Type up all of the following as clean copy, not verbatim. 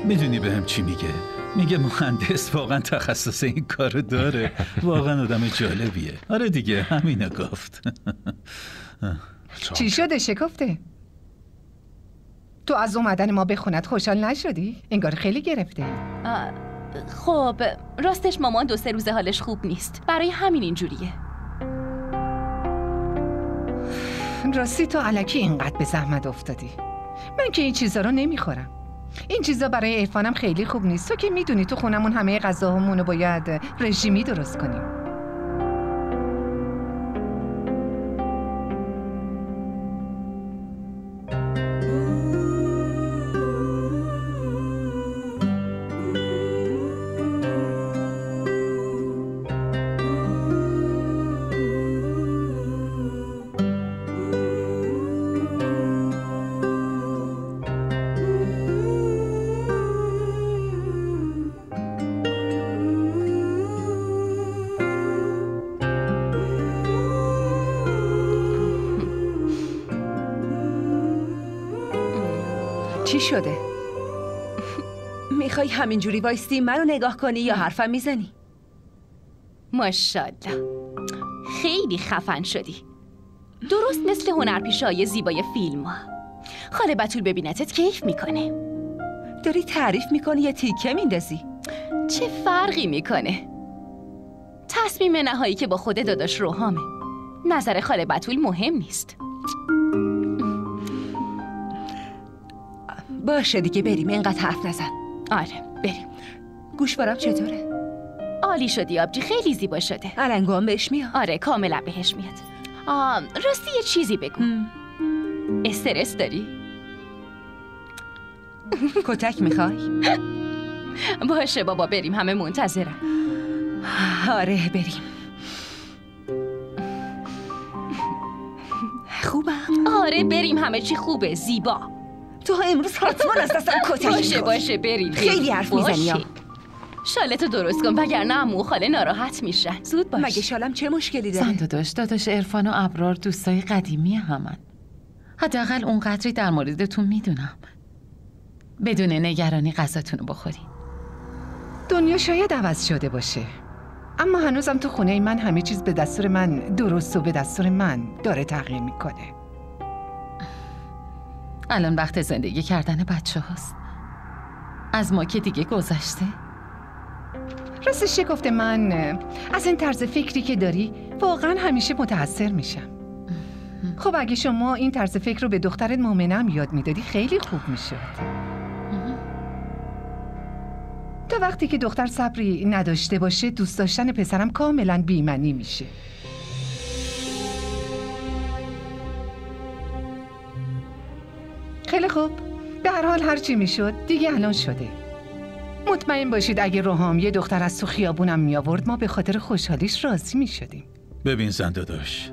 میدونی بهم چی میگه؟ میگه مهندس واقعا تخصص این کارو داره. واقعا آدم جالبیه. آره دیگه همینو گفت. چی شده شکفته؟ تو از اومدن ما به خونت خوشحال نشدی؟ انگار خیلی گرفته. خب راستش مامان 2-3 روزه حالش خوب نیست، برای همین اینجوریه. راستی تو الکی اینقدر به زحمت افتادی. من که این چیزا رو نمیخورم. این چیزا برای عرفانم خیلی خوب نیست. تو که میدونی تو خونمون همه غذاهامونو باید رژیمی درست کنیم. چی شده؟ میخوای همینجوری وایستی منو نگاه کنی یا حرفم میزنی؟ ماشاءالله خیلی خفن شدی، درست مثل هنرپیشه‌های زیبای فیلم ها. خاله بتول ببینتت کیف میکنه. داری تعریف میکنی یا تیکه میندازی؟ چه فرقی میکنه؟ تصمیم نهایی که با خود داداش روحامه. نظر خاله بتول مهم نیست. باشه دیگه بریم، اینقدر حرف نزن. آره بریم. گوشوارم چطوره؟ عالی شدی آبجی، خیلی زیبا شده. علنگو هم بهش میاد؟ آره کاملا بهش میاد. راستی یه چیزی بگو. استرس داری؟ کتک میخوای؟ باشه بابا بریم، همه منتظرم. آره بریم. خوبم؟ آره بریم، همه چی خوبه، زیبا. تو امروز حتما از دستم کتک باشه بریم. خیلی حرف میزنی. شالتو درست کن وگرنه عمو و خاله ناراحت میشن. زود باش. مگه شالم چه مشکلی داره؟ داداش عرفان و ابرار دوستای قدیمی همن. حداقل اونقدری در موردتون میدونم. بدون نگرانی غذاتونو بخورین. دنیا شاید عوض شده باشه، اما هنوزم تو خونه من همه چیز به دستور من درست و به دستور من داره تغییر میکنه. الان وقت زندگی کردن بچه هاست. از ما که دیگه گذشته. راستش شکفته من از این طرز فکری که داری واقعا همیشه متأثر میشم. خب اگه شما این طرز فکر رو به دخترت مومنم یاد میدادی خیلی خوب میشد. تا وقتی که دختر صبری نداشته باشه دوست داشتن پسرم کاملا بی‌معنی میشه. خیلی خوب، به هر حال هر چی میشد دیگه الان شده. مطمئن باشید اگه روحام یه دختر از تو خیابونم میآورد ما به خاطر خوشحالیش راضی میشدیم. ببین زن داداش،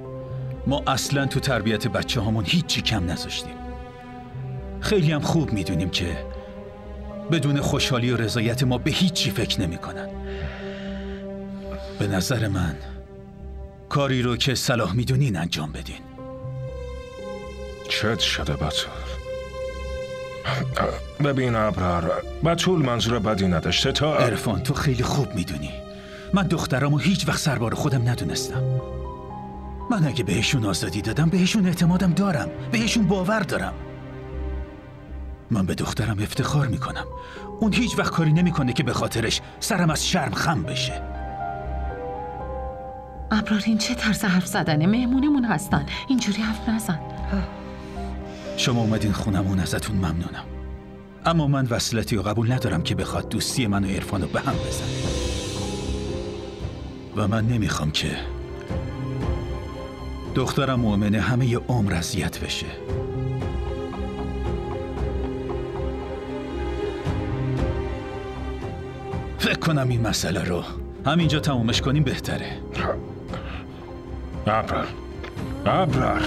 ما اصلا تو تربیت بچه هامون هیچی کم نذاشتیم. خیلی هم خوب میدونیم که بدون خوشحالی و رضایت ما به هیچی فکر نمی کنن. به نظر من کاری رو که صلاح میدونین انجام بدین. چت شده بتول؟ ببین ابرار، بتول منظور بدی نداشته. تا عرفان تو خیلی خوب میدونی من دخترامو هیچ وقت سربار خودم ندونستم. من اگه بهشون آزادی دادم بهشون اعتمادم دارم، بهشون باور دارم. من به دخترم افتخار میکنم. اون هیچ وقت کاری نمیکنه که به خاطرش سرم از شرم خم بشه. ابرار این چه طرز حرف زدنه؟ مهمونمون هستن، اینجوری حرف نزن. شما اومدین خونمون، ازتون ممنونم، اما من وصلتی و قبول ندارم که بخواد دوستی من و عرفانو به هم بزنه و من نمیخوام که دخترم مؤمنه همه ی عمر اذیت بشه. فکر کنم این مسئله رو همینجا تمومش کنیم بهتره. ابرار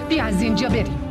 بیا از اینجا بریم.